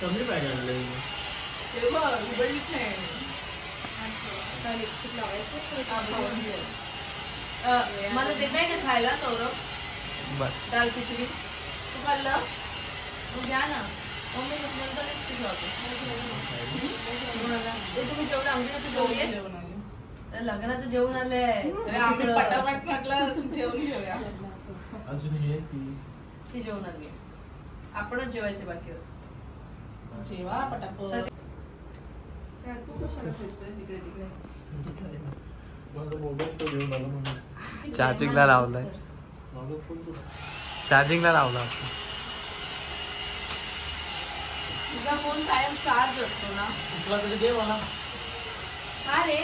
कमी बॅग आणले मला ते नाही का खायला सौरभ दाल खिचडी तू खाल्लं मग घ्या ना मम्मी नंतर तुम्ही जेवढं आमच्या लग्नाचं जेवण आलंय पटापट म्हटलं जेवण घेऊया अजून हे ती जेवण आली आपणच जेवायचे बाकी जेवा पटापट तू कशाला फिरतोय इकडे तिकडे मोबाईल तो घेऊन आला म्हणून चार्जिंगला लावलाय चार्जिंगला लावला तुझा फोन कायम चार्ज असतो ना तुला तरी दे मला का रे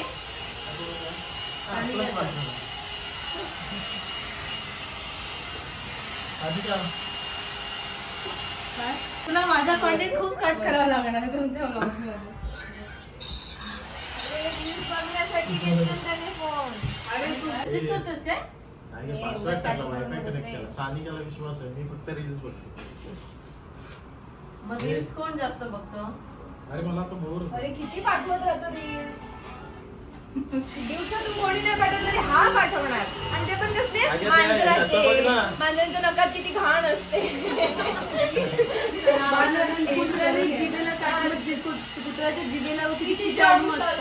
आधी का तुला माझा कंटेंट खूप कट करावा लागणार आहे तुमच्या व्लॉग्स मध्ये करतोस काय नाही पासवर्ड टाकला वायफाय कनेक्ट केला सानिकाला विश्वास आहे मी फक्त रील्स बघतो मग रील्स कोण जास्त बघतो अरे मला तर बोर अरे किती पाठवत राहतो रील्स दिवसातून कोणी नाही पाठवत तरी हा पाठवणार आणि ते पण कसले मांजरांच्या नकात किती घाण असते कुत्र्याच्या जिभेला किती जर्म असतात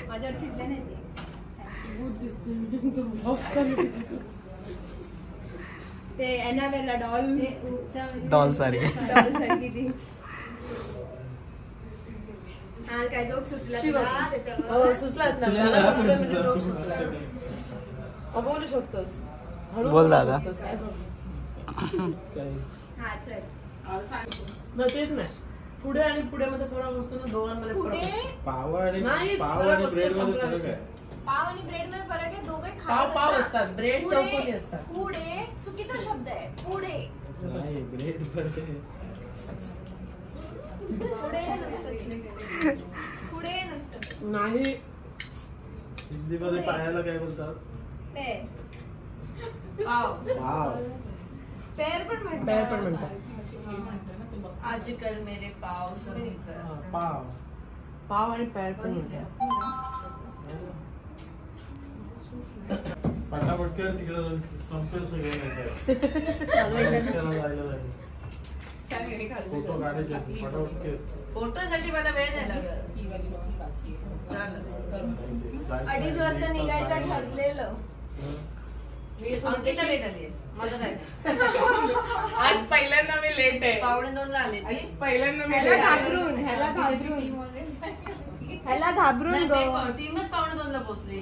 माझ्यावर चिडले नाही ते एनाबेला डॉल सारखी ती काय जोक सुचला सुचलाच ना बोलू शकतोस बोल दादा तेच नाही पुढे आणि पुढे मध्ये फरक असतो ना दोघांमध्ये पाव आणि ब्रेड मध्ये फरक आहे पाव आणि ब्रेड मध्ये फरक आहे दोघे पाव असतात ब्रेड चौकोनी असतात पुढे चुकीचा शब्द आहे पुढे नाही ब्रेड फरक आहे पुढे नसतं नाही हिंदी मध्ये पायाला काय बोलतात पेर पाव पाव पेर पण म्हणतात आजकल मेरे पाव पाव पाव आणि पॅर पण म्हणतात पटापट कर तिकडे संपेल सगळं फोटो काढायचे पटापट कर फोटोसाठी मला वेळ नाही लागत 2:30 वाजता निघायचं ठरलेलं अंकिता लेट आली माझं काय आज पहिल्यांदा मी लेट आहे 1:45 ला आले ती पहिल्यांदा मी ह्याला घाबरून टीमच 1:45 ला पोहोचली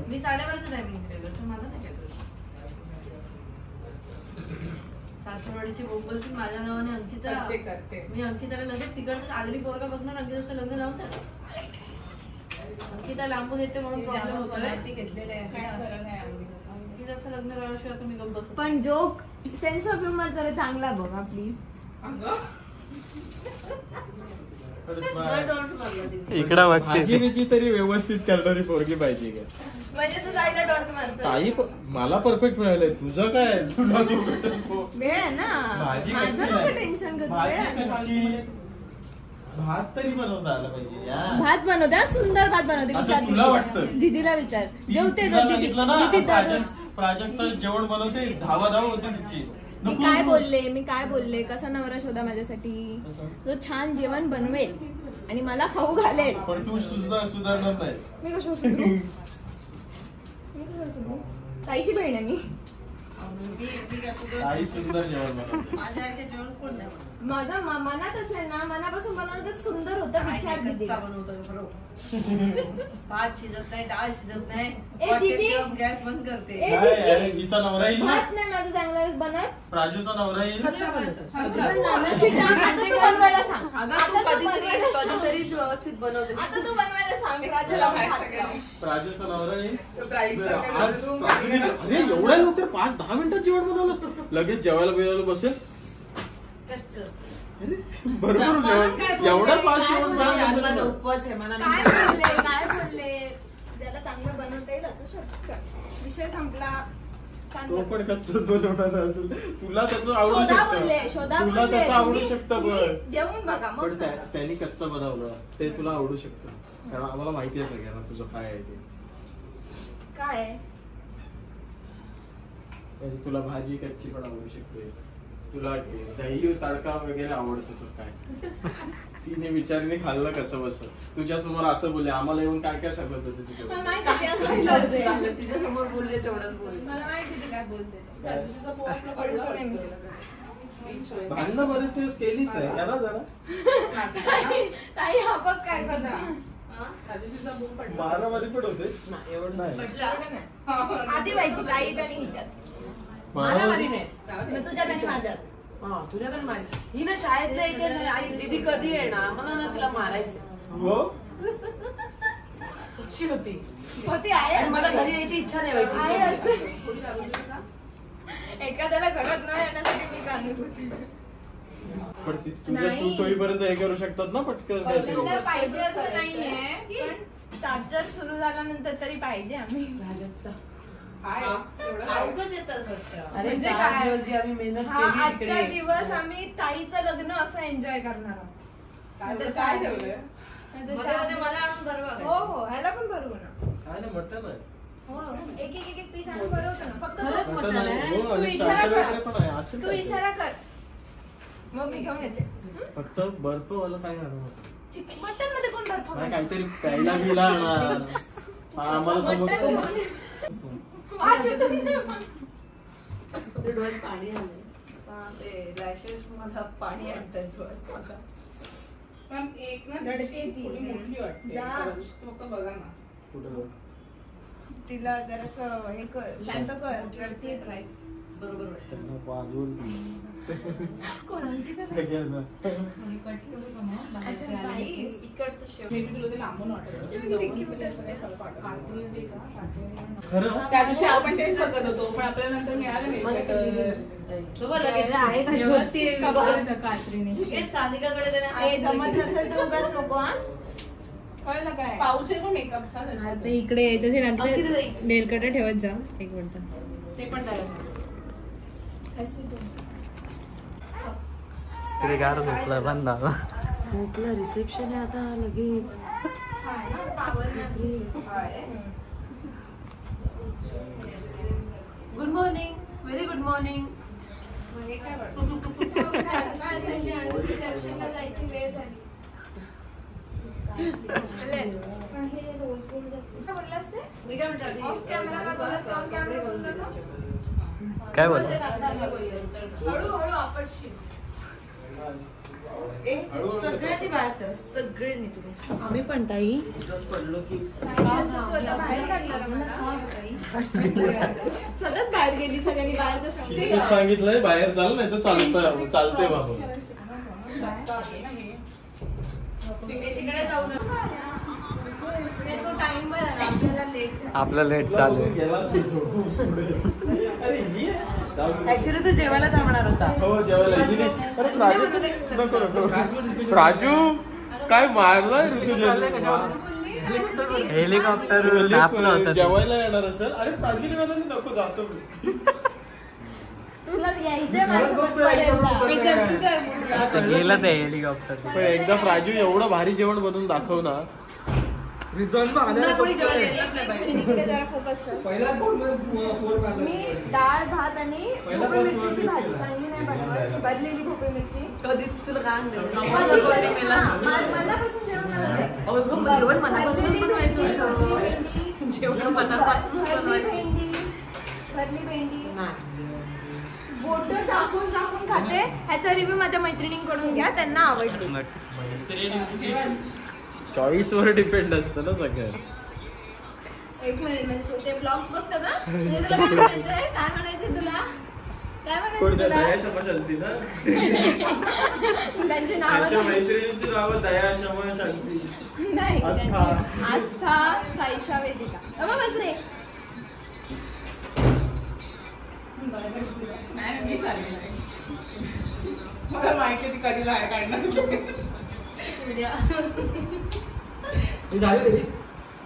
मी 12:30चं टायमिंग दिलेलं तर माझं नाही काय सासरवाडीची बोंबलची माझ्या नावाने अंकिता मी अंकिताला लगेच तिकडचं आगरी पोरगा बघणार अंकिताचं लग्न लावून द्या अंकिता लांबून येते म्हणून प्रॉब्लेम होतोय अंकिताचं लग्न लावल्याशिवाय आता मी गप्प बसत पण जोक सेन्स ऑफ ह्युमर जरा चांगला बघा प्लीज इकडं भाजी बिजी तरी व्यवस्थित करणारी पोरगी पाहिजे का म्हणजे तू जायला डॉट मारतो ताई मला परफेक्ट मिळालंय तुझं काय तुला जो वेळ आहे ना भाजी माझं नको टेन्शन घेतो भात तरी बनवता आला पाहिजे यार भात बनवते सुंदर भात बनवते तुला वाटतं दीदीला विचार जेवते प्राजक्त जेवण बनवते धावा होते तिची मी काय बोलले कसा नवरा शोधा माझ्यासाठी जो छान जेवण बनवेल आणि मला खाऊ घालेल पण तू सुधारणार नाही मी कसं सुधरू ताईची बहीण आहे आई सुंदर जेवण बनवते माझ्यासारखे जेवण कोण नाही माझा मनात असेल ना मनापासून बनवलं तर सुंदर होतं विचार भात शिजत नाही डाळ शिजत नाही गॅस बंद करते हिचा नवरा येईल भात नाही माझं चांगलं बनत प्राजूचा नवरा येईल बनवायला सांग कधीतरी व्यवस्थित बनवते आता तू बनवायला सांग प्राजूचा नवरा येईल अरे एवढ्या लवकर 5-10 मिनिटात जेवण बनवलं लगेच जेवायला बसेल बरोबर जेवण एवढा फास्ट जेवण उपवास आहे मला काय बोलले त्याला चांगलं बनवता येईल असं विषय संपला तो पण कच्चं बनवणार असेल तुला त्याचं आवडू शोधा बोलले शकतं शोधा तुला बोलले त्याचं आवडू तुम्ही- शकतं तुम्ही पण जेवून बघा मग सांगा. त्यांनी कच्चं बनवलं ते तुला आवडू शकतं कारण आम्हाला माहिती आहे सगळ्यांना तुझं काय आहे ते काय आहे? म्हणजे तुला भाजी कच्ची पण आवडू शकते तुला दही तडका वगैरे आवडतो तर काय तिने विचारणे खाल्लं कसं बस तुझ्यासमोर असं बोलले आम्हाला येऊन काय काय सांगत होते मला तुझ्या माहिती आहे, ते असंच करते. चांगलं तिच्यासमोर बोलले तेवढंच बोलले. मला माहिती ते काय बोलते ते. त्या दिवशीचा पोहा आपला पडला पडलं नाही. वाटतं. भांडणं बरेच दिवस केलीच नाही करा जरा ताई हा बघ काय करता त्या दिवशीचा पोहा पडला. बारामध्ये पण होते नाही, एवढं नाही आधी व्हायची ताईत आणि हिच्यात मारामारी नाही. मग तुझ्यात आणि माझ्यात हा, तुझ्याकडे मारी. ही ना शाळेत यायची आई दीदी कधी येणार मला ना तिला मारायचं हो इच्छी होती होती आहे आणि मला घरी यायची इच्छा नाही व्हायची आहे इच्छा असते. एखाद्याला घरात न येण्यासाठी मी काढून होते पण ती तुझ्या नाही. सूट होईपर्यंत हे करू शकतात ना पटकन पहिल्यांदा पाहिजे असं नाहीये पण स्टार्टर सुरू झाल्यानंतर तरी पाहिजे आम्ही भाजपचा. अवघच येतं असं वाटतं. अरे म्हणजे 4 काय? दिवस जी आम्ही मेहनत हा केली आजचा इकडे. दिवस आम्ही ताईचं लग्न असं एन्जॉय करणार आहोत नाहीतर काय ठेवलंय? नाहीतर मध्ये मध्ये मला आणून भरवा. हो हो ह्याला पण भरवू ना काय नाही मटन आहे हो एक एक एक पीस आणून भरवतो ना फक्त खरंच तू- मटण आहे? हो, तू आणि इशारा starter कर. वगैरे पण आहे असेल तू काहीतरी. इशारा कर मग मी घेऊन येते फक्त बर्फ वाला काय आणू मटन मध्ये कोण बर्फ नाही काहीतरी प्यायला बिला आणणार हा, आम्हाला समोर ते डोळ्यात पाणी आलंय. ते लॅशेस मला पाणी आणतात डोळ्यात. मॅम, एक ना रडते ती. थोडी मोठी वाटते. जा. त्या दिवशी फक्त बघा ना. कुठं तिला जरासं हे कर शांत कर रडते काय बरोबर वाटतं. त्यांना वाजवून कोण आणते का? अच्छा, ताई. इकडचं शेव. Maybe तुला ते लांबून वाटत. तुम्ही किती cute असं काही फरक वाटत नाही. खरं त्या दिवशी आपण तेच बघत होतो पण आपल्याला नंतर मिळालं नाही. तो बघ लगेच आहे का शोधते का बघा कात्रीने. लगेच सानिकाकडे त्याने हात हे जमत नसेल तर उगाच नको हा कळलं काय पाऊच आहे पण मेकअपचा त्याच्यात. आता इकडे याच्याशी अंकिता नंतर ताई. नेल कटर ठेवत जा एक मिनिट ते पण त्याला तिथे गार झोपलाय बंद झाला झोपला रिसेप्शन आहे आता लगेच. Good morning very good morning. रिसेप्शनला जायची वेळ झाली बोललास ते मी काय म्हणते ऑफ कॅमेरा का बोलत ऑन कॅमेरा बोलला काय बोलतो हळूहळू आपटशील सगळे ती बाहेरचं सगळे नाही तुम्ही आम्ही पण ताई पडलो की तू आता बाहेर काढणार मला सतत बाहेर गेली सगळ्यांनी बाहेर शिस्तीत सांगितलंय बाहेर चाल नाही तर चालतंय बाबा तिकडे जाऊ नका. तो टाइम वर आला आपल्याला लेट आपलं लेट चालू आहे गेला असेल थोडं. अरे ये. जाऊ दे. ऍक्च्युली तू जेवायला थांबणार होता. हो जेवायला दिदी अरे प्राजू नको नको प्राजू काय मारलाय ऋतुजा हेलिकॉप्टर आपलं होतं ते. जेवायला येणार असेल अरे प्राजूने मला नको जातो मी. तुला यायचंय माझ्यासोबत परेडला. गेलं ते हेलिकॉप्टर पण एकदा प्राजू एवढं भारी जेवण बनवून दाखव ना पुन्हा कोणी जेवण येतच नाही बाई. इकडे जरा फोकस कर मी डाळ भात आणि भोपळी मिरचीची भाजी चांगली नाही बनवत भरलेली भोपळी मिरची कधी तुला काय आणलं? मनापासून जेवण बनवते. जेवण मनापासूनच बनवायचं असतं. भरली भेंडी जेवण मनापासूनच भरली बनवायचं. भेंडी भरली भेंडी नाही. बोट झाकून झाकून खाते ह्याचा रिव्ह्यू माझ्या मैत्रिणींकडून घ्या त्यांना आवडली चॉईस वर डिपेंड असतं ना सगळं. एक मिनिट म्हणजे तू ते ब्लॉग्स बघतो ना म्हणजे तुला काय म्हणायचंय काय म्हणायचंय तुला काय म्हणायचं कोणत्या तुला दया क्षमा शांती ना त्यांची त्यांच्या नाव मैत्रिणींची नावं दया क्षमा शांती नाही आस्था. त्यांची आस्था साईशा वेदिका अबा बस रे नाही मी चालली नाही. मला माहिती आहे ती कधी बाहेर काढणार. उद्या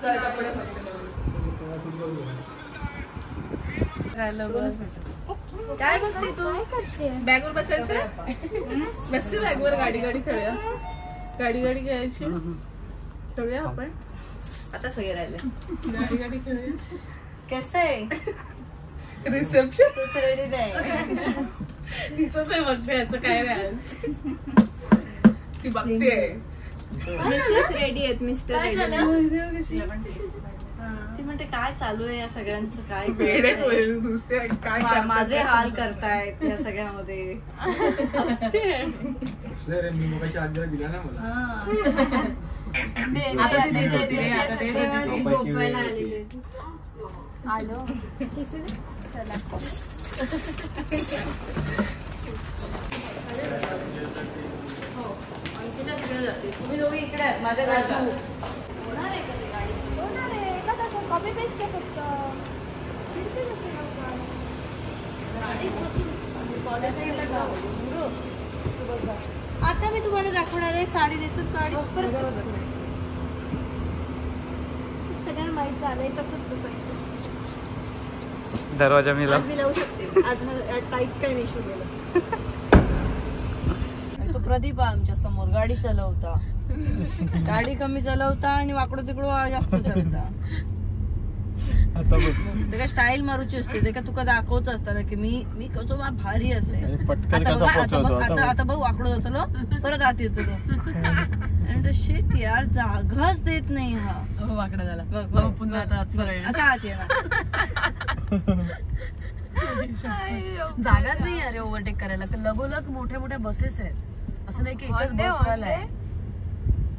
चल, कपडे फक्त. काय बघते तू? बॅगवर बसायचं बसते बॅगवर गाडी खेळूया गाडी खेळायची खेळूया आपण आता सगळे राहिले गाडी खेळूया कसं आहे रिसेप्शन तूच रेडी नाही तिचंच आहे बघते याचं काय नाही ती बघते मिसेस रेडी आहेत मिस्टर काय रेडी झालं? ती म्हणते काय चालू आहे या सगळ्यांचं काय वेडे करताय? होईल नुसते काय करतात माझे हाल करतायत या सगळ्यामध्ये मी मोबाईलची आज्ञा दिला ना मला आता ती दे. झोपायला आलेली आलो चला अंकिता तिकडे जाते तुम्ही दोघी इकडे आहेत माझ्याकडे जा. होणार आहे का ते गाडी? होणार आहे का तसं कॉपी पेस्ट आहे फक्त फिरते कसे लोक गाडीत बसून कॉलेजला जाऊ. तू बस जा. आता मी तुम्हाला दाखवणार आहे साडी दिसून गाडी परत सगळ्यांना माहित झालंय तसंच बसायचं दरवाजा मी आज मी लावू शकते आज मला टाईट काही नाही इशू गेला तो प्रदीप आहे आमच्या समोर गाडी चालवता गाडी कमी चालवता आणि वाकडं तिकडं जास्त चालवता आता बघ ते काय स्टाईल मारूची असते ते का तुका दाखवच असतात की मी कसो मला भारी असे आणि पटकन आता कसा बघ, पोहोचवतो आता बघ. आता बघ वाकडं जातो परत आत येतो तो शिट यार जागाच देत नाही हा हो वाकडा झाला बघ, बघ, पुन्हा आता आत सरळ. आता आत येणार जागाच नाही अरे ओव्हरटेक करायला तर लगोलग मोठ्या मोठ्या बसेस आहेत असं नाही की एकच बसवाला आहे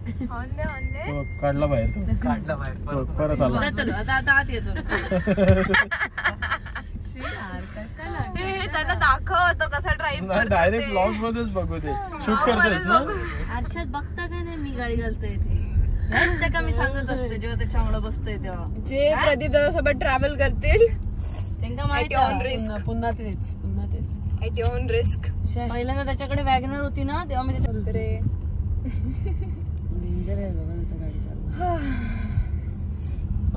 तो काढला बाहेर तो काढला बाहेर तो परत आला आता आत येतो त्याला दाखव तो कसा ड्राईव्ह डायरेक्ट ब्लॉग मध्येच बघू दे शूट करतेस ना आरशात बघता का नाही मी गाडी घालतोय इथे हेच त्या का मी सांगत असते जेव्हा ते चांगलं बसतोय तेव्हा जे प्रदीप दादा सोबत ट्रॅव्हल करतील त्यांना माहिती At your own risk. पुन्हा तेच ॲट युअर ओन रिस्क पहिल्यांदा त्याच्याकडे वॅगनर होती ना तेव्हा मी त्याच्या रे डेंजर आहे बाबा त्याचा गाडी चालू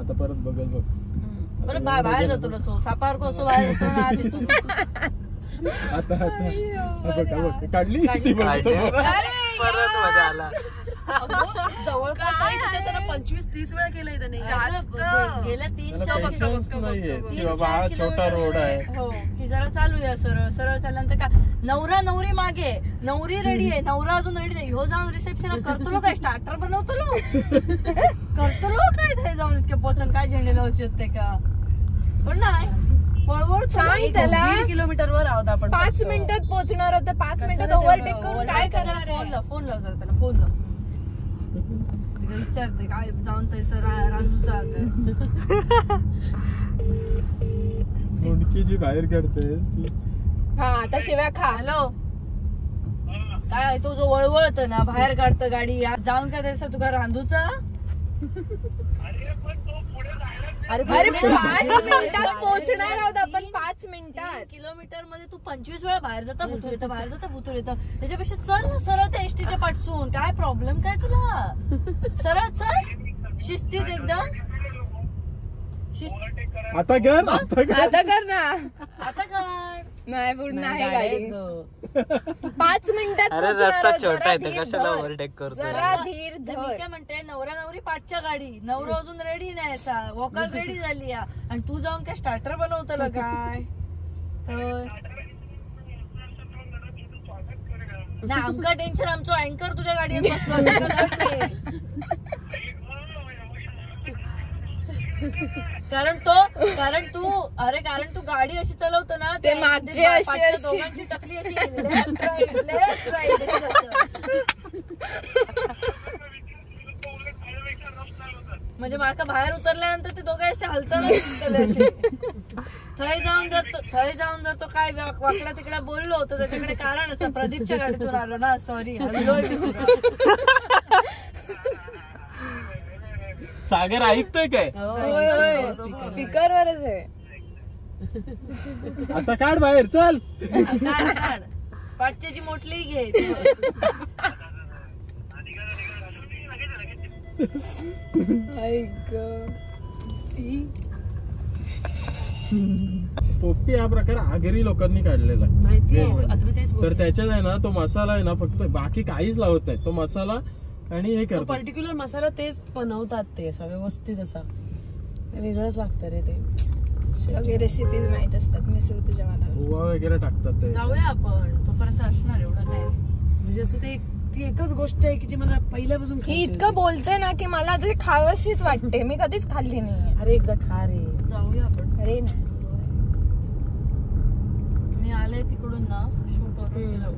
आता परत बघत बघ बरं बाहेर जातो कसो सापावर कसो बाहेर जातो ना आत येतो. आता हा बघ काढली ती बघ काढली. समोर. परत मध्ये आला जवळपास त्याला 25-30 वेळा केलंय त्याने गेल्या त्याला 3-4 patience नाहीये की बाबा हा छोटा रोड आहे हो की जरा चालू आहे सरळ सरळ चालल्यानंतर का नवरा नवरी मागे नवरी रेडी आहे नवरा अजून रेडी नाही हो जाऊन रिसेप्शन करतो काय स्टार्टर बनवतो करतो काय ते जाऊन इतके पोचन काय झेंडे लावचे ते का पण नाही वळवळ सांग त्याला 1.5 किलोमीटरवर आहोत आपण 5 मिनिटात पोहोचणार होतं 5 मिनिटात ओव्हरटेक करून काय करणार आहे फोन लाव जरा त्याला फोन लाव तिला विचारते काय जाऊन तसं रांजूचा मुंडकी जी बाहेर काढतेस ती हा आता शिव्या खा हॅलो काय तो जो वळवळत ना बाहेर काढतं गाडी जाऊन काय तसं तुका रांधूचा अरे 5 मिनिटात पोहोचणार आहोत आपण 5 मिनिटात किलोमीटर मध्ये तू 25 वेळा बाहेर जाता भुतूर येतं बाहेर जाता भुतूर येतं त्याच्यापेक्षा चल ना सरळ त्या एसटीच्या पाठसून काय प्रॉब्लेम काय तुला सरळ चल शिस्तीत एकदम आता कर आता कर ना आता काय नाही पूर्ण आहे गाडी 5 मिनिटात अरे पोहोचणार रस्ता आहोत. छोटा जरा आहे तर धीर कशाला धर. ओव्हरटेक करतो जरा धीर मी धर काय म्हणते नवरा नवरी पाचच्या गाडी नवरा अजून रेडी नाही वॉकल रेडी झाली आणि तू जाऊन काय स्टार्टर बनवतं काय तर नाही आमका टेन्शन आमचो अँकर तुझ्या गाडीत बसला कारण तू गाडी अशी चालवतो ना ते मागचे अशी दोघांची टकली अशी left, right अशी जातं. म्हणजे माका बाहेर उतरल्यानंतर ते दोघे असे हलताना दिसतले असे थळी जाऊन जर तो काय वाकडा तिकडे बोललो तर त्याच्याकडे कारण असं प्रदीपच्या गाडीतून आलो ना सॉरी हल्लोय मी सागर ऐकतोय काय स्पीकर वरच आहे आता काढ बाहेर चल काढ पाठच्याची मोटली घे पोपटी हा प्रकार आगरी लोकांनी काढलेला आहे. माहिती आहे, आता मी तेच तर बोलते. त्याच्यात आहे ना तो मसाला आहे ना फक्त, बाकी काहीच लावत नाही. तो मसाला आणि हे तो करतात. पर्टिक्युलर मसाला तेच बनवतात ते असा व्यवस्थित असा वेगळंच लागतं रे ते. सगळे रेसिपीज माहित असतात मिसळ तुझ्या मला. ओवा वगैरे टाकतात ते. जाऊया आपण, तोपर्यंत असणार एवढं काय नाही. म्हणजे असं ते ती एकच गोष्ट आहे की जी मला पहिल्यापासून ही खायची इतकं बोलते ना की मला आता ती खावशीच वाटते. मी कधीच खाल्ली नाही. होती. अरे एकदा खा रे. जाऊया आपण. अरे नाही. मी आले तिकडून ना शूट वगैरे जाऊ.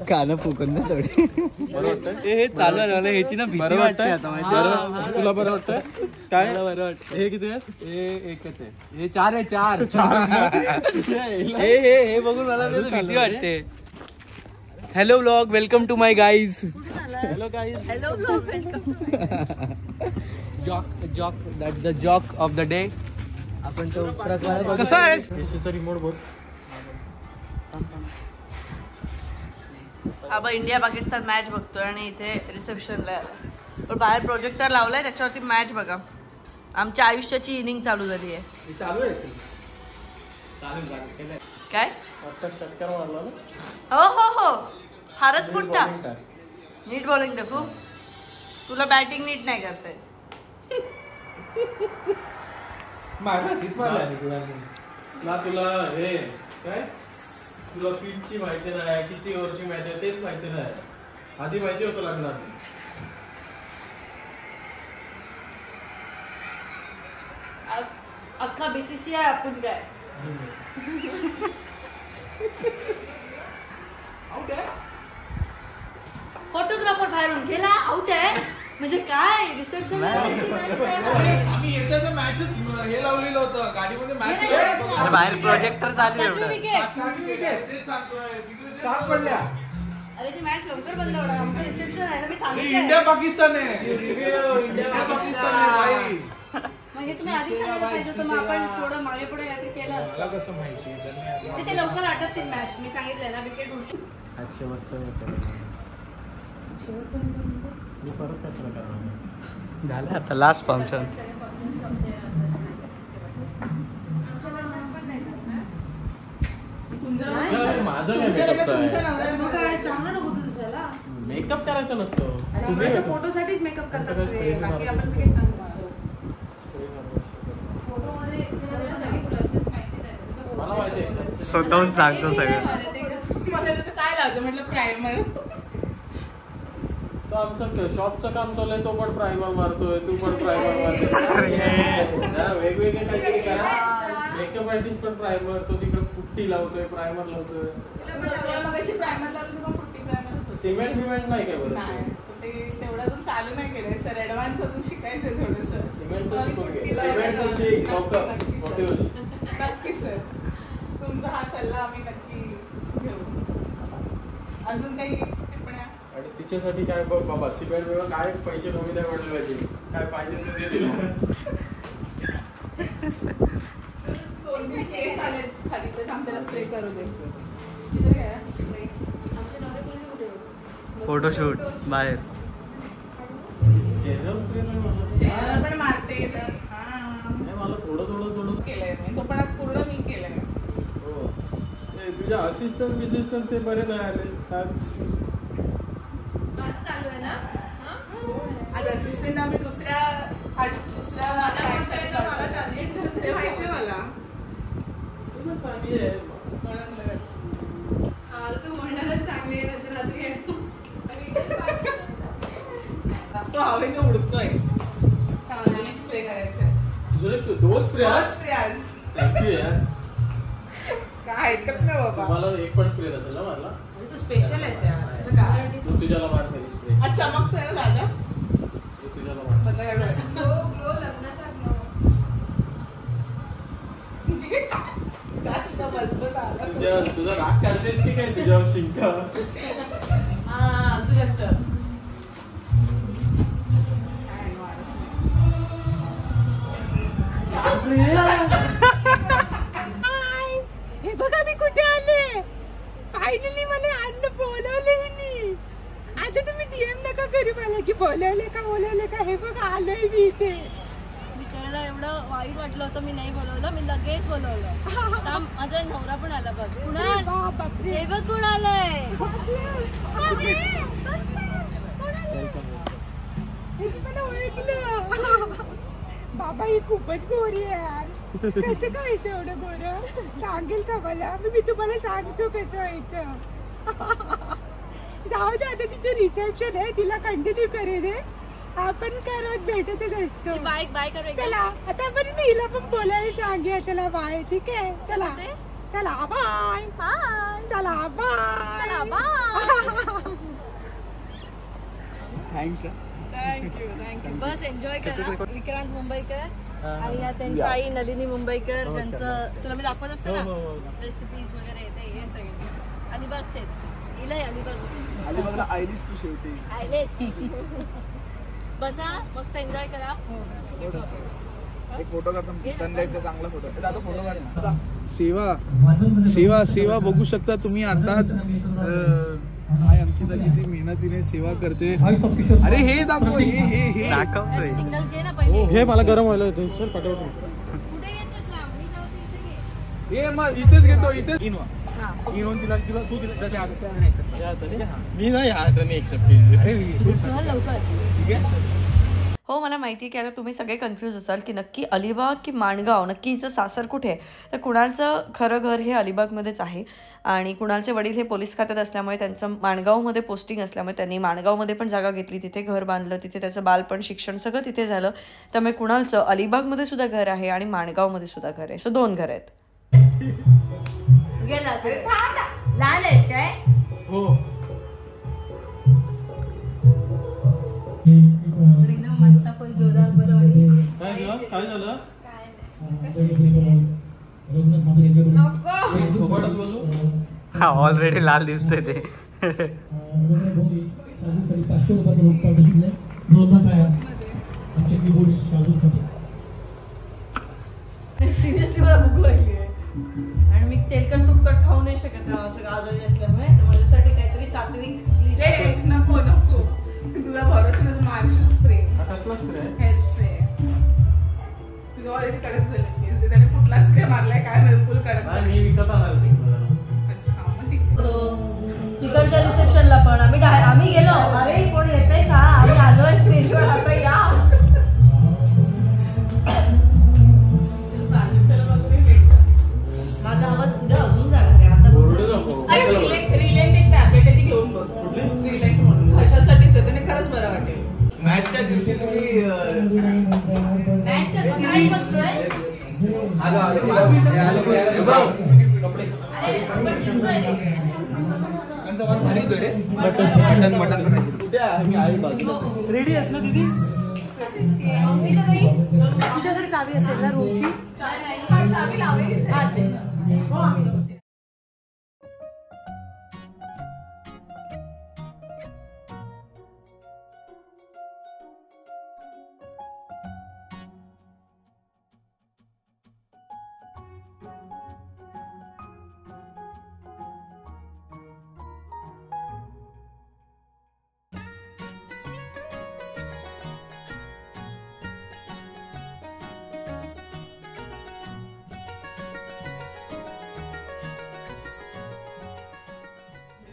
कान फुकून ना थोडी. बरं वाटतंय? हे चालू आहे मला ह्याची ना भीती बरं वाटते वाटतंय? आता माहिती आहे? तुला बरं वाटतंय काय? मला बरं वाटतं. हे किती आहे? हे एकच आहे. हे 4 आहे 4. हे बघून मला त्याची भीती वाटते. Hello vlog, welcome to my guys. Hello guys. Hello blog, welcome. Joke the joke of the day. आपण तो कसा आहे एसीचा रिमोट बघ. आपण इंडिया पाकिस्तान मॅच बघतोय आणि इथे रिसेप्शनला आलाय. पण बाहेर प्रोजेक्टर लावलाय, त्याच्यावरती मॅच बघा. आमच्या आयुष्याची इनिंग चालू झाली आहे. चालू आहे काय? आता षटकार मारला ना. हो फारच कुठता नीट बॉलिंग दाखवू. तुला बॅटिंग नीट नाही करताय. ना तुला हे काय, तुला पिचची माहिती नाही, किती ओव्हरची मॅच आहे तेच माहिती नाही. आधी माहिती होतं लागणार. अख्खा बीसीसीआय आपण काय फोटोग्राफर बाहेरून गेला, आउट आहे म्हणजे काय रिसेप्शन. आम्ही याच्यात मॅच हे लावलेलं होतं गाडीमध्ये मॅच. बाहेर प्रोजेक्टर चालू एवढं. सात पडल्या. अरे ती मॅच लवकर बंद होणार. आमचं रिसेप्शन आहे ना, मी सांगितलं. इंडिया पाकिस्तान आहे. इंडिया पाकिस्तान आहे. मग हे तुम्ही आधी सांगायला पाहिजे होतं. मग आपण थोडं मागे पुढे काहीतरी केलं असतं. कसं माहिती ते लवकर आटपतील मॅच. मी सांगितलंय ना, विकेट उठली. झालं आता लास्ट फंक्शन. माझं मेकअप करायचं नसतं. फोटोसाठीच मेकअप करतात सगळे. बाकी आपण सगळे चांगलं असतो. मला माहिती आहे. स्वतःहून सांगतो सगळं. काय लागतं म्हटलं प्रायमर. तो आमचं शॉपचं काम चालू आहे, तो पण प्रायमर मारतोय, तू पण प्रायमर मारतोय. जरा वेगवेगळे काहीतरी करा. मेकअप आर्टिस्ट पण प्रायमर, तो तिकडे पुट्टी लावतोय, प्रायमर लावतोय. सिमेंट बिमेंट नाही काय बरं. तेवढं अजून चालू नाही केलंय सर. ऍडव्हान्स अजून शिकायचंय थोडस. सिमेंट शिकून घे. सिमेंट शिक लवकर. मोठी गोष्ट. नक्की सर, तुमचा हा सल्ला आम्ही नक्की घेऊ. अजून काही टिप्पण्या? आणि तिच्यासाठी काय बघ बाबा, सिमेंट बिमेंट काय पैसे कमी नाही पडले पाहिजे. काय पाहिजे ते दे तिला. केस आले खाली तर आमच्याला स्प्रे करू दे. स्प्रे फोटोशूट बाहेर. चेहऱ्यावर पण मारते सर. मला थोडं केलंय मी. तो पण आज पूर्ण मी केलंय. हो. तुझ्या असिस्टंट ते बरे नाही आले आज. चालू आहे ना. आज असिस्टंट आम्ही दुसऱ्या ते माहितीये मला. चांगली आहे. तू म्हणणारच चांगली आहे. रात्री हेडफोन्स तो हवेने उडतोय. स्प्रे करायचंय. तुझे दोन स्प्रे आज. स्प्रे आज. थँक्यू यार. काय ऐकत नाही बाबा. मला एक पण स्प्रे नसेल ना मारला. तू स्पेशल आहेस यार. असं काय? तू तुझ्याला मार नाही स्प्रे. आज चमकतोय ना दादा. तुझ्याला मार. बंद कर डोळे. ग्लो लग्नाचा ग्लो. जास्त मजबूत आला. तुझा राग काढतेस की काय तुझ्यावर शिंका. असू शकतं. हे बघा मी कुठे आले. फायनली मला अन्न बोलवले मी. आता तुम्ही डीएम नका करू मला की बोलवले का हे बघा आलोय मी इथे. एवढं वाईट वाटलं होतं, मी नाही बोलवलं, मी लगेच बोलवलं. माझा नवरा पण आला बघ. कुणाल हे बघ कोण आलंय. बाबा ही खूपच गोरी आहे यार. कसं व्हायचं एवढं गोरं? सांगेल का मला? मी तुम्हाला सांगतो कसं व्हायचं. जाऊ दे आता, तिचं रिसेप्शन आहे, तिला कंटिन्यू करू दे. आपण करत भेटतच असतो. बाय करूया. चला आता आपण नीला पण बोलायला सांगूया. चला बाय. ठीक आहे चला. चला बाय. चला बाय. थँक्यू. बस एन्जॉय करा. विक्रांत मुंबईकर आणि या त्यांची आई नलिनी मुंबईकर, त्यांचं तुला मी दाखवत असते ना रेसिपीज वगैरे येते हे सगळे अलिबागचेच. इलाय अलिबागला आयलीस तू शेवटी. आयलेच. बसा मस्त एन्जॉय करा. एक फोटो करतो सनलाईटचा चांगला फोटो. दादा फोटो काढ. सेवा सेवा बघू शकता तुम्ही आताच. काय अंकिता किती मेहनतीने सेवा करते. अरे हे दाखव. हे दाखवतोय. सिंगल घे ना पहिले. हे मला गरम व्हायला होतं. चल पटवतो. कुठे घेतोस लांब? मी जाऊ तिथे घे. हे मग इथेच घेतो. इथेच इनोन तिला तू तिला मी नाही हार्टने एक्सेप्ट केली. चल लवकर. ठीक आहे. हो मला माहिती आहे की आता तुम्ही सगळे कन्फ्यूज असाल की नक्की अलिबाग की माणगाव, नक्की हिचं सासर कुठे आहे. तर कुणालचं खरं घर हे अलिबागमध्येच आहे आणि कुणालचे वडील हे पोलीस खात्यात असल्यामुळे त्यांचं माणगावमध्ये पोस्टिंग असल्यामुळे त्यांनी माणगावमध्ये पण जागा घेतली, तिथे घर बांधलं, तिथे त्याचं बालपण शिक्षण सगळं तिथे झालं. त्यामुळे कुणालचं अलिबागमध्ये सुद्धा घर आहे आणि माणगावमध्ये सुद्धा घर आहे. सो 2 घर आहेत. गेला लहान आहेस काय? हो. एकदम मस्त फुल जोरदार बरोबर. काय झालं? हा ऑलरेडी लाल दिसतंय ते. सिरियसली मला भूक लागली आहे आणि मी तेलकट तुपकट खाऊ नाही शकत असं आजारी असल्यामुळे. तर माझ्यासाठी काहीतरी सात्विक. नको तुला भरोसा नाही. Martial spray. कसला स्प्रे? Hair spray. तुझं ऑलरेडी कडक झाली. त्याने कुठला स्प्रे मारलाय काय बिलकुल कडक. मी विकत आणाल. अच्छा मग ठीक. तिकडच्या रिसेप्शनला पण आम्ही गेलो. अरे कोण येतंय का? आम्ही आलोय स्टेजवर. आता या. माझा आवाज उद्या अजून जाणार आहे. आता रिलेंट एक टॅबलेट आहे ती घेऊन बघ. रिलेंट म्हणून अशासाठीच आहे. त्याने खरंच बरं वाटेल. मॅचच्या दिवशी तुम्ही मॅचच्या काय बघतोय? अरे आपण जिंकलोय रे. रेडी आहेस ना दीदी? तुझ्याकडे चावी असेल ना रूमची? चावी लावली.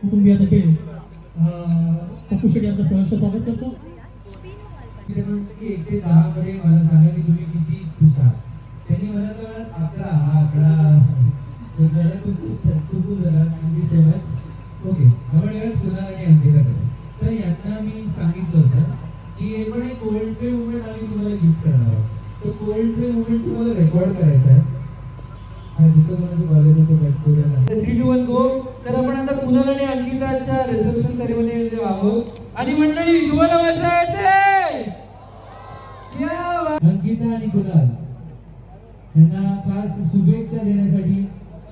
कुटुंबियांमध्ये पप्पू शेट यांचं सहर्ष स्वागत करतो. 1 ते 10 मध्ये मला सांगा की तुम्ही किती खुश आहात. त्यांनी मला 11 हा आकडा ओके. आपण कुणाल आणि अंकिताकडे. तर यांना मी सांगितलं होतं की एकूण एक कोल्ड प्ले मुवमेंट आम्ही तुम्हाला गिफ्ट करणार आहोत. तो कोल्ड प्ले मुवमेंट तुम्हाला रेकॉर्ड करायचा आहे. तर आपण आता कुणाल आणि अंकिताच्या रिसेप्शन सेरेमनी आहोत आणि मंडळी तुम्हाला मजा येते. अंकिता आणि कुणाल यांना खास शुभेच्छा देण्यासाठी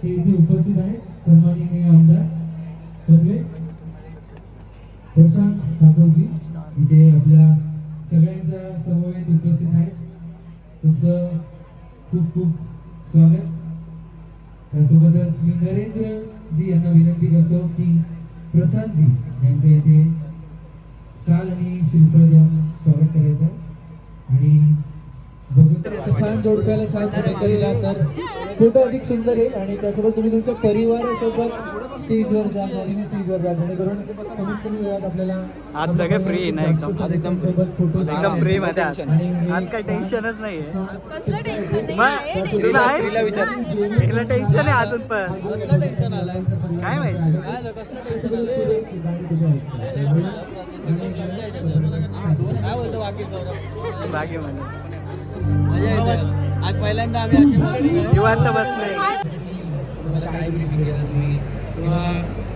ते इथे उपस्थित आहेत. सन्माननीय आमदार पदवे प्रशांत ठाकूरजी इथे आपल्या सगळ्यांच्या समवेत उपस्थित आहेत. तुमचं खूप खूप स्वागत. त्यासोबतच मी नरेंद्रजी यांना विनंती करतो की प्रशांतजी यांच्या इथे शाल आणि शिल्प देऊन स्वागत करायचं आणि छान जोडप्याला छान शुभेच्छा दिल्या तर फोटो अधिक सुंदर येईल आणि त्यासोबत तुम्ही तुमच्या परिवारासोबत स्टेजवर जा, स्टेजवर जा, जेणेकरून कमीत कमी वेळात आपल्याला आज सगळे फ्री ना एकदम फोटो फ्री मध्ये आज काही टेन्शनच नाहीये. कसलं टेन्शन नाही. तिला टेन्शन आहे अजून पण. कसलं टेन्शन आलंय काय माहिती. काय बोलतो बाकी म्हणजे आज पहिल्यांदा आम्ही असे निवांत बसलोय. तुम्हाला काय ब्रीफिंग केलं तुम्ही किंवा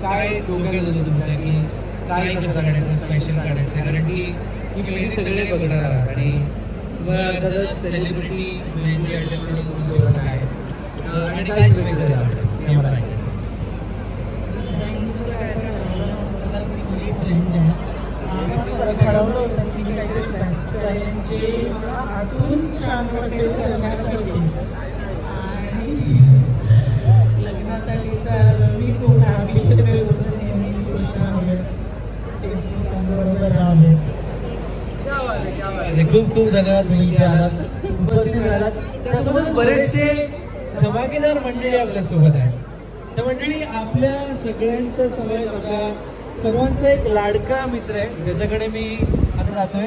काय डोक्यात होतं तुमच्या की काय कसं काढायचं, स्पेशल काढायचं, कारण की ही पिढी सगळे बघणार आहात आणि तुम्हाला सेलिब्रिटी मेहंदी आर्टिस्ट तुमचं काय आणि काय शुभेच्छा द्यावं हे मला माहिती. ठरवलं होतं की मी काहीतरी बेस्ट करेन जे आतून छान वाटेल करण्यासाठी आणि लग्नासाठी तर मी खूप हॅपी नेहमी बरोबर राहिले. खूप खूप धन्यवाद तुम्ही इथे आलात, उपस्थित आलात. त्यासोबत बरेचसे धमाकेदार मंडळी आपल्या सोबत आहेत. त्या मंडळी आपल्या सगळ्यांचा समय आपल्या सर्वांचा एक लाडका मित्र आहे ज्याच्याकडे मी आता जातोय.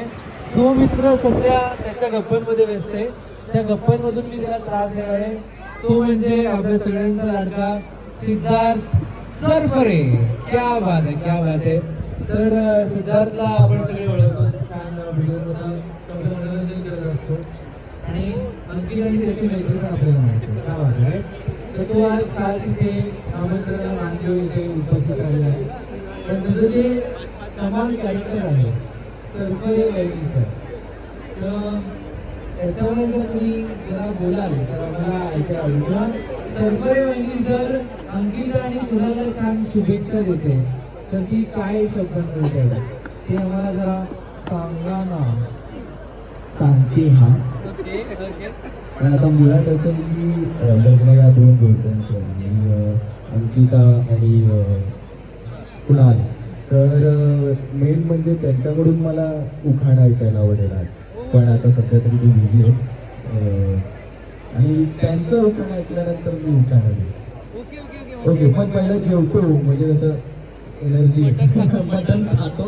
तो मित्र सध्या त्याच्या गप्पांमध्ये व्यस्त आहे. त्या गप्पांमधून मी त्याला त्रास देणार आहे. तो म्हणजे आपल्या सगळ्यांचा लाडका सिद्धार्थ सरफरे. क्या बात आहे, क्या बात आहे. तर सिद्धार्थला आपण सगळे ओळखतो, छान व्हिडिओमध्ये मनोरंजन करत असतो आणि अंकित आणि त्याची मैत्री पण आपल्याला माहिती आहे. क्या बात आहे. तर तो आज खास इथे आमंत्रणाला मानतो इथे उपस्थित राहिला आहे. पण तुझं जे कमाल कॅरेक्टर आहे सरफरे वैली सर, तर त्याच्यावर जर तुम्ही जरा बोलाल तर आम्हाला ऐकायला आवडेल. किंवा सरफरे वैली सर अंकिता आणि तुला छान शुभेच्छा देते तर ती काय शब्दांमध्ये ते आम्हाला जरा सांगा ना. सांगते हा. पण आता मुळात असं की लग्न या 2 जोडप्यांचं आणि अंकिता आणि कुणाल, तर मेन म्हणजे त्यांच्याकडून मला उखाणा ऐकायला आवडेल आज. पण आता सध्या तरी ती बिझी आहे आणि त्यांचं उखाणा ऐकल्यानंतर मी उखाणा देईन. ओके, पण पहिलं जेवतो म्हणजे कसं एनर्जी मटन खातो.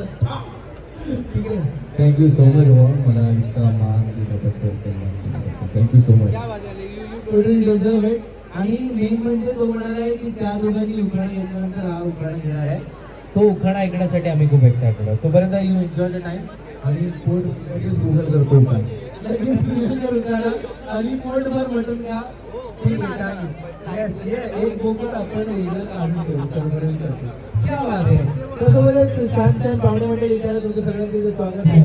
ठीक आहे. थँक्यू सो मच हो, मला इतका मान दिल्याबद्दल थँक्यू सो मच. आणि मेन म्हणजे तो म्हणाला आहे की त्या दोघांनी उखाणा घेतल्यानंतर हा उखाणा घेणार आहे. तो उखाणा ऐकण्यासाठी आम्ही खूप एक्सायटेड आहोत. तोपर्यंत यू एन्जॉय द टाइम आणि फूड लगेच गुगल करतो का लगेच उखाणा आणि पोटभर मटण घ्या. एक बोकड आपण काढून ठेवू सर्वपर्यंत. क्या बात आहे. त्यासोबतच छान छान पाहुणे मंडळी इथे तुमचं सगळ्यांचं स्वागत आहे.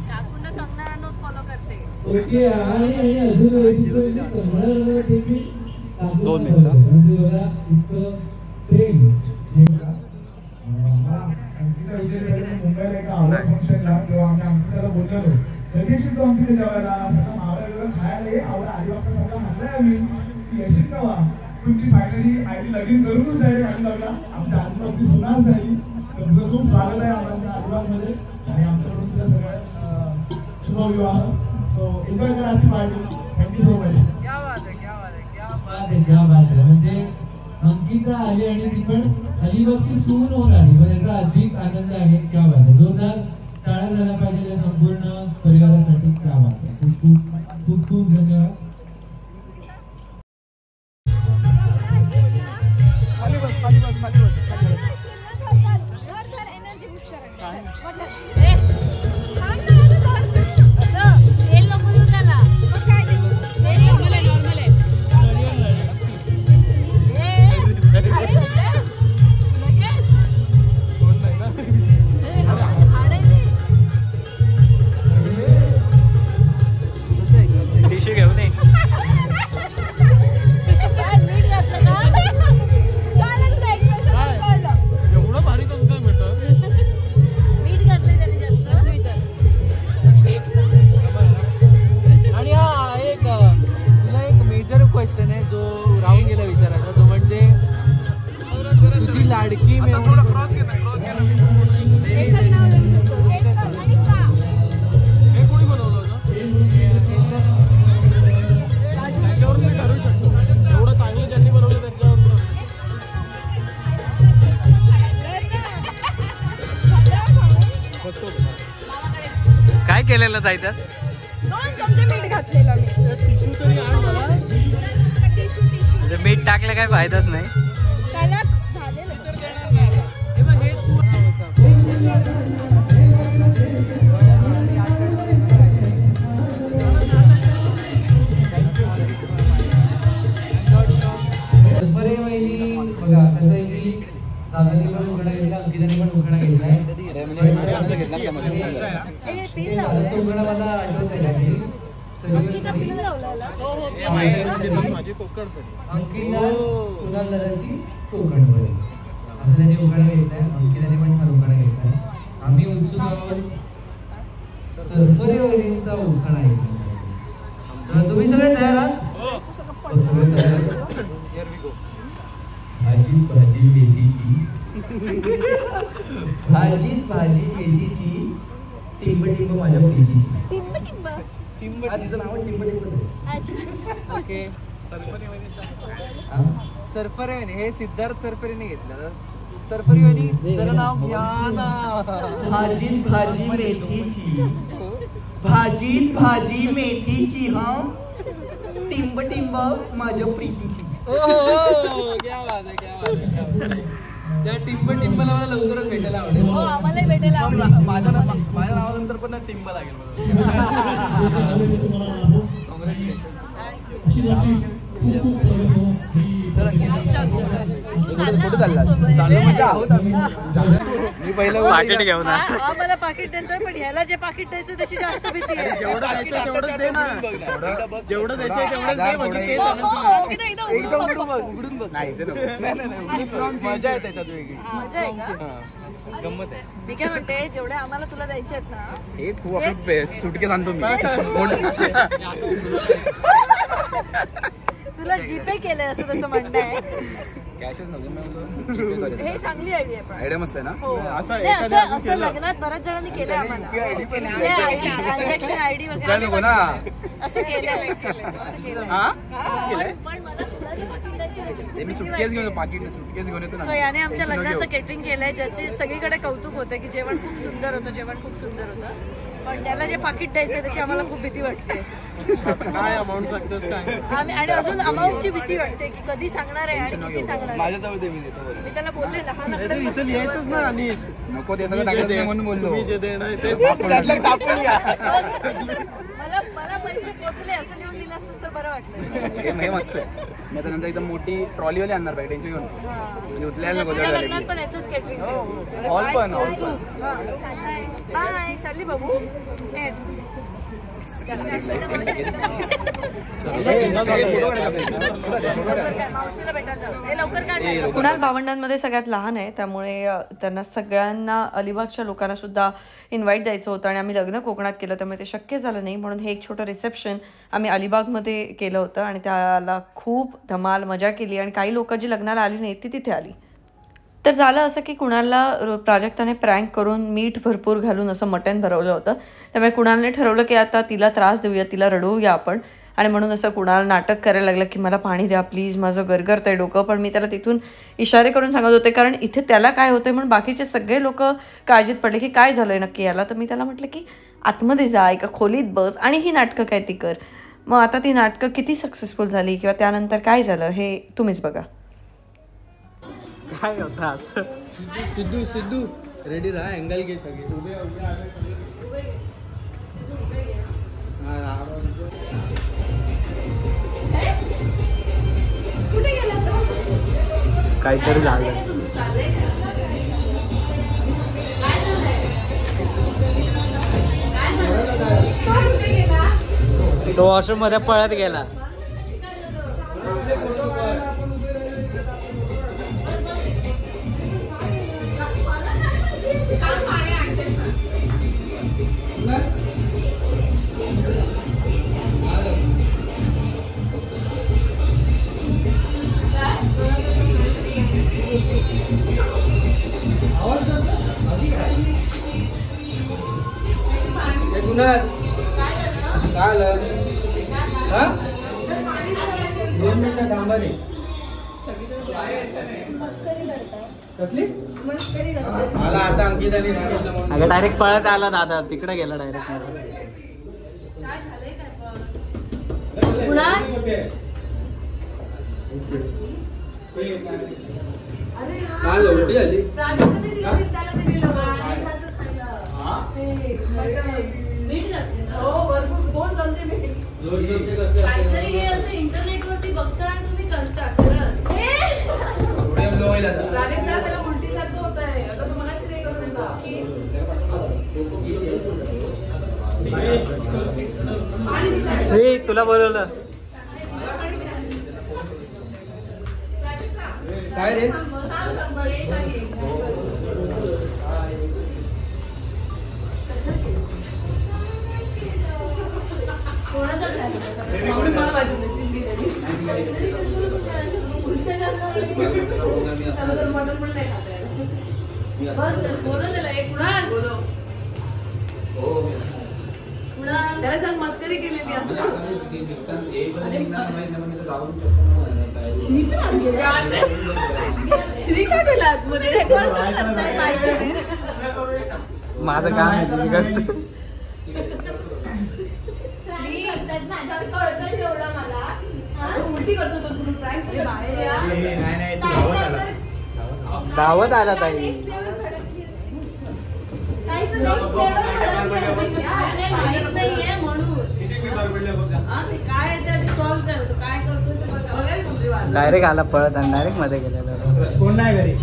काकूंना कंगना रनौत फॉलो करते. ओके. आणि अजून वैशिष्ट्य म्हणजे कंगना रनौत हे की 2 मिनिटं म्हणजे बघा इतकं प्रेम. मुंबईला एका आवड फंक्शनला तेव्हा आम्ही अंकिताला बोललो लगेच तो आमच्याकडे जेवायला सगळं मावळा खायला ये आवडा आजीबापा सगळं हाणलाय आम्ही येशील का वा. तुमची फायनली आईने लगीन करूनच जाईल आणि लागला आमच्या आजूबाजूची सुनाच झाली. तर तुझं खूप स्वागत आहे आम्हाला आजूबाजूमध्ये आणि आमच्याकडून तुला सगळ्यात शुभविवाह. सो एन्जॉय करा आजची पार्टी. Thank you so much. क्या बात आहे, क्या बात आहे, क्या बात आहे, क्या बात आहे. म्हणजे अंकिता आली आणि ती पण अलिबागची सून होऊन आली, पण याचा अधिक आनंद आहे. क्या बात आहे. जोरदार टाळ्या झाल्या पाहिजे या संपूर्ण परिवारासाठी. क्या बात आहे. खूप खूप खूप खूप धन्यवाद. खाली बस, खाली बस, खाली बस, खाली बस. केलेलं जायचं? 2 चमचे मीठ घातलेलं मी. टिश्यू मीठ टाकलं काय फायदाच नाही. त्याला झालेलं. बघा कसं आहे की दादानी पण उखाणा घेतला, अंकिताने पण उखाणा घेतलाय. दादाचा उखाणा मला आठवत आहे की अंकिता कुणाल दादाची कोकणवरी असं त्यांनी उखाणा घेतलाय. अंकिताने पण हा उखाणा घेतलाय. आम्ही उत्सुक आहोत सरफरेवरींचा उखाणा घेतला. तुम्ही सगळे तयार आहात? सगळे तयार आहात? भाजी भाजी मेथीची भाजी मेथीची टिंब टिंब माझ्या प्रीतीची. टिंब टिंब तिचं नाव टिंब टिंब. ओके. सरफरेवानी हे सिद्धार्थ सरफरेने घेतलं. सरफरेवानी त्याला नाव घ्या ना. भाजीत भाजी मेथीची भाजीत भाजी मेथीची हा टिंब टिंब माझ्या प्रीतीची. क्या बात आहे, क्या बात आहे. त्या टिंब टिंबला मला लवकरच भेटायला आवडेल. हो आम्हाला भेटायला आवडेल. माझ्या नावानंतर पण टिंब लागेल. मी पहिलं पाकिट घेऊ ना. मला पाकिट देतोय पण ह्याला जे पाकिट द्यायचं त्याची जास्त भीती आहे. जेवढं द्यायचं तेवढंच दे ना. जेवढं द्यायचं तेवढंच दे म्हणजे एकदम उघडून बघ. नाही मजा आहे त्याच्यात वेगळी. मजा आहे का? गंमत आहे. मी काय म्हणते जेवढे आम्हाला तुला द्यायचे आहेत ना हे खूप आपण सुटकेस आणतो मी. तुला जीपे केलंय असं त्याचं म्हणणं आहे. कॅशच नव्हतं. हे चांगली आयडिया आहे. आयडिया मस्त आहे ना. हो. असं लग्नात बऱ्याच जणांनी केलंय आम्हाला. ट्रान्झॅक्शन आयडी वगैरे असं केलंय. पण मला तुला जे पाकिट द्यायची होती. मी सुटकेस घेऊन सुटकेस घेऊन येतो सो याने आमच्या लग्नाचं केटरिंग केलंय ज्याचे सगळीकडे कौतुक होतं की जेवण खूप सुंदर होतं. पण त्याला जे पाकिट द्यायचं त्याची आम्हाला खूप भीती वाटते. काय अमाऊंट सांगतोस काय? आणि अजून अमाऊंटची भीती वाटते की कधी सांगणार आहे आणि किती सांगणार आहे. माझ्याजवळ दे मी देतो. मी त्याला बोलले लहान इथं लिहायचंच ना. आणि नको ते सगळं टाकायचं म्हणून बोललो. मी जे देणार ते त्यातलं कापून घ्या. मला पैसे पोचले असं लिहून दिलं असतं तर बरं वाटलं. हे मस्त आहे. मी आता नंतर एकदम मोठी ट्रॉलीवाली आणणार पाहिजे. टेन्शन घेऊन म्हणजे उचलायला नको. लग्नात पण याचंच केटरिंग. हॉल पण बाय चालली बाबू. कुणाल भावंडांमध्ये सगळ्यात लहान आहे त्यामुळे त्यांना सगळ्यांना अलिबागच्या लोकांना सुद्धा इन्व्हाइट द्यायचं होतं आणि आम्ही लग्न कोकणात केलं त्यामुळे ते शक्य झालं नाही. म्हणून हे एक छोटं रिसेप्शन आम्ही अलिबागमध्ये केलं होतं आणि त्याला खूप धमाल मजा केली आणि काही लोक जी लग्नाला आली नाहीत ती तिथे आली. तर झालं असं की कुणालला प्राजक्ताने प्रँक करून मीठ भरपूर घालून असं मटण भरवलं होतं. त्यामुळे कुणालने ठरवलं की आता तिला त्रास देऊया, तिला रडवूया आपण. आणि म्हणून असं कुणाल नाटक करायला लागलं की मला पाणी द्या प्लीज, माझं गरगरतंय डोकं. पण मी त्याला तिथून इशारे करून सांगत होते कारण इथे त्याला काय होतंय म्हणून बाकीचे सगळे लोक काळजीत पडले की काय झालंय नक्की याला. तर मी त्याला म्हटलं की आतमध्ये जा, एका खोलीत बस आणि ही नाटकं काय ती कर. मग आता ती नाटकं किती सक्सेसफुल झाली किंवा त्यानंतर काय झालं हे तुम्हीच बघा. काय होता असं. सिद्धू रेडी राहा. अँगल घे सगळे. काहीतरी झालं. तो वॉशरूम मध्ये पळत गेला. काय आलं? 2 मिनिटं थांबा रे. कसली मला आता अंकिताने डायरेक्ट पळत आला दादा तिकडे गेला डायरेक्ट. काय झालंय काय कुणाल काल उलटी आली काहीतरी हे असं इंटरनेट वरती बघता आणि तुम्ही करता खरंच त्याला उलटी सारखं होत आहे. आता तुम्हाला ते करू देता श्री तुला बोलवलं काय रे त्याला सांग मस्करी केलेली असं श्री का गेला आतमध्ये रेकॉर्ड का करताय माहिती नाही माझं काम आहे एवढा मला उलटी करतो तो तुम्ही प्रँक बाहेर या धावत आला ताई माहित नाहीये म्हणून काय ते सॉल्व्ह करतो काय करतो ते बघा डायरेक्ट आला पळत आणि डायरेक्ट मध्ये गेलेला कोण नाही घरी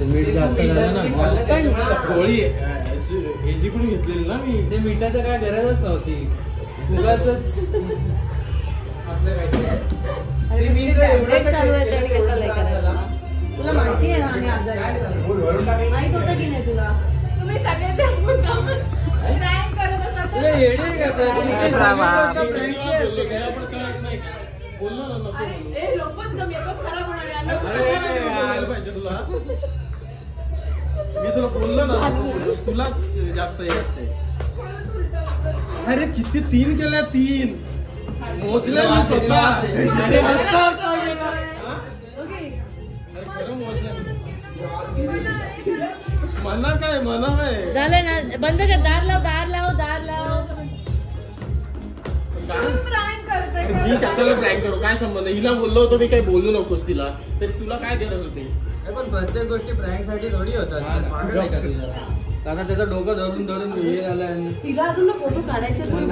मीठ जास्त झालं ना गोळी एजी कडून घेतलेली ना मी ते मिठाचं काय गरजच नव्हती उगाचच चालू आहे त्याने कशाला करायचं तुला माहिती आहे ना आम्ही आजारी माहित होतं की नाही तुला तुम्ही सगळे प्रँक करत असता मी तुला बोललो ना तुलाच जास्त हे असते अरे किती 3 केल्या 3 मोजल्या मी स्वतः म्हणा काय झालं ना बंद कर दार लाव मी कशाला प्रँक करू काय संबंध हिला बोललो होतो मी काही बोलू नकोस तिला तरी तुला काय गरज होती पण प्रत्येक गोष्टी प्रँक साठी थोडी होतात आता त्याचं डोकं धरून हे झालं तिला अजून फोटो काढायचे फोटो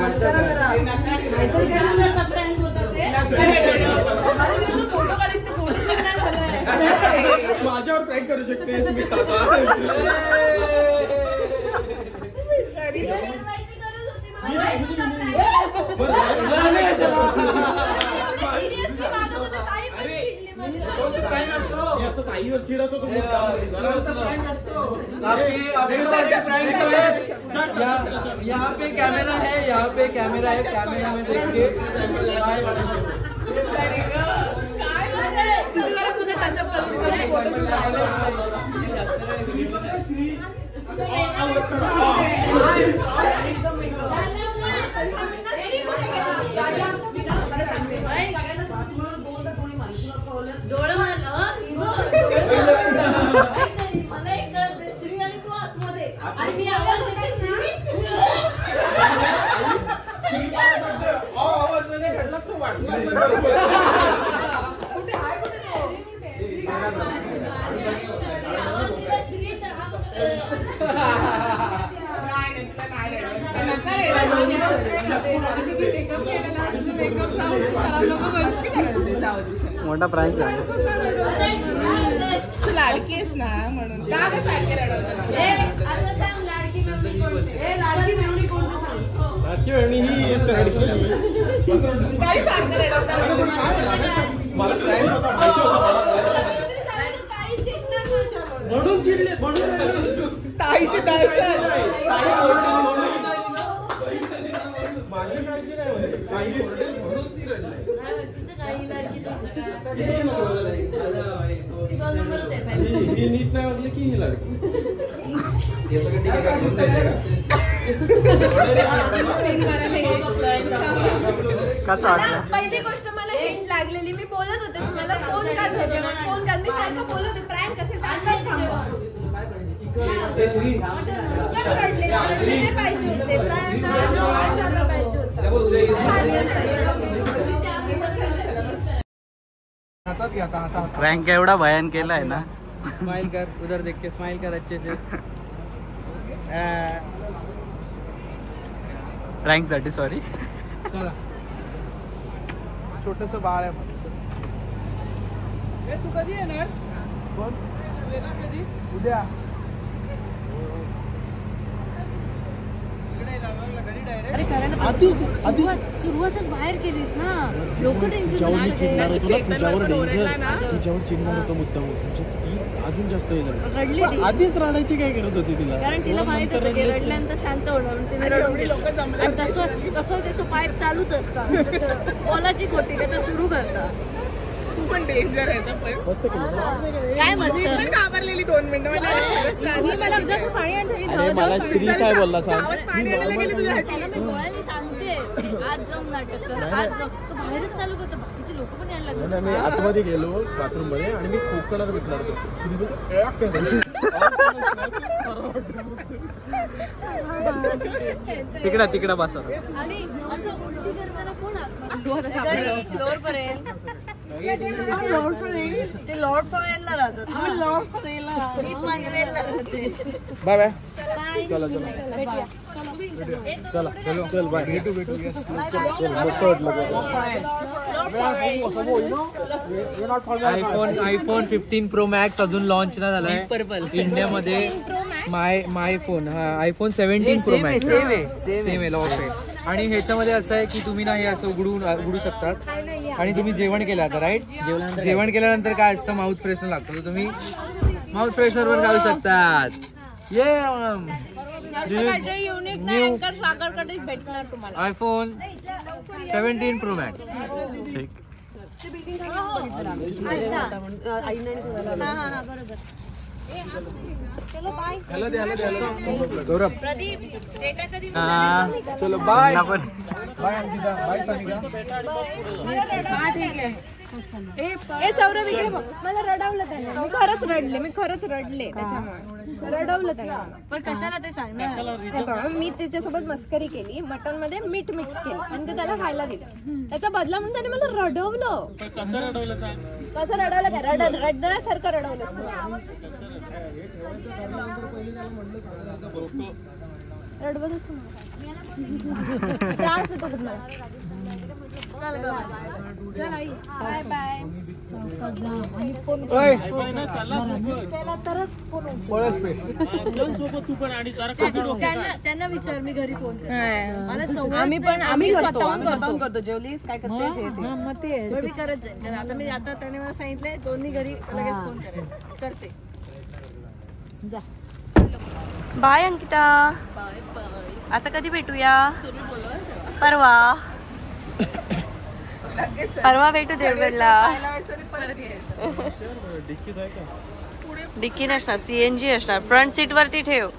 माझ्यावर प्रँक करू शकतेस मी आता ताईवर चिडत होतो यहाँ पे कैमरा है कैमरा में देख के डोळं मारलं मला एक श्री आणि तू आतमध्ये आणि मी आवाज आवाज नाही घडलाच तो मोठा प्राइस आहे लाडकी आहेस ना म्हणून का सारखे रडवतात लाडकी मेवणी कोणती लाडकी वेळणी ही रडकी काय सारखं रडवतात म्हणून चिडले ताईची दर्शन माझी काळजी नाही होते. काही ओरडेल म्हणून ती रडली. मी नीट नाही वागले की ही लाडकी. हे सगळं ठीक आहे का? घेऊन जायचं का? कसं वाटलं? पहिली गोष्ट मला हिंट लागलेली. मी बोलत होते तुम्हाला फोन का झाले फोन का. मी सारखं बोलत होते प्रँक असेल तर आताच थांबवा. रडले पाहिजे होते. प्रँक झालं पाहिजे होतं. प्रँक एवढा भयान केलाय ना. स्माइल कर, उधर देख के स्माइल कर अच्छे से. प्रँक साठी सॉरी. चला छोटस बाळ आहे. तू कधी येणार? कोण येणार कधी? उद्या. अरे करायला सुरुवातच बाहेर केलीस ना. लोक टेन्शन तिच्यावर चिडणार होतं मुद्दाम. ती अजून जास्त रडली ती. आधीच रडायची काय गरज होती तिला? कारण तिला माहित होतं की रडल्यानंतर शांत होणार म्हणून तिने रडून घेतलं. आणि तसं त्याचं पाईप चालूच असतात. बॉलाची गोटी काय तर सुरू करतात. तू पण डेंजर आहे काय मस्त घाबरलेली 2 मिनिटं. मी मला जर पाणी मला श्री काय बोलला सांग. पाणी आणायला गेली तुझ्यासाठी. मी डोळ्याने सांगते आज जाऊन नाटक कर, आज जाऊन. तो बाहेरच चालू करतो. बाकीचे लोक पण यायला लागले. मी आतमध्ये गेलो बाथरूम मध्ये आणि मी खोकणार भेटणार होतो. तिकडा बसा. आणि असं उलटी करताना कोण फ्लोर पर्यंत ते लॉर्ड पनवेलला राहतात. लॉर्ड पनवेलला राहते. Bye bye. चल बाय. भेटू. आयफोन 15 प्रो मॅक्स अजून लॉन्च नाही झालाय इंडियामध्ये. My phone iPhone 17 pro max same आहे लॉक आहे. आणि ह्याच्यामध्ये असं आहे की तुम्ही ना हे असं उघडू शकतात. आणि तुम्ही जेवण केलं आता राईट. जेवण केल्यानंतर काय असतं माउथ फ्रेशनर लागतं. तर तुम्ही माउथ फ्रेशनर वर घालू शकतात. IPhone 17 pro max. ठीक. गौरव चलो bye. Bye Ankita. Bye Sanika. ए सौरभ इकडे बघ. मला रडवलं त्याने. मी खरंच रडले त्याच्यामुळे. रडवलं त्याने. पण कशाला ते सांग ना. मी त्याच्यासोबत मस्करी केली. मटन मध्ये मीठ मिक्स केलं आणि ते त्याला खायला दिलं. त्याचा बदला म्हणून त्याने मला रडवलं. कसं रडवलं सांग. कसं रडवलं काय? रडण्यासारखं रडवलं. रडवत असतो त्रास देतो बदला. चल आई बाय बाय. त्यांना विचार. मी घरी फोन करतो. आम्ही स्वतःहून करतो. जेवलीस काय करतेस मी करत जाईल. आता मी त्याने मला सांगितलंय दोन्ही घरी लगेच फोन करायचं करते. बाय अंकिता. आता कधी भेटूया? परवा भेटू देवगडला. डिक्की नसणार, CNG असणार. फ्रंट सीट वरती ठेव.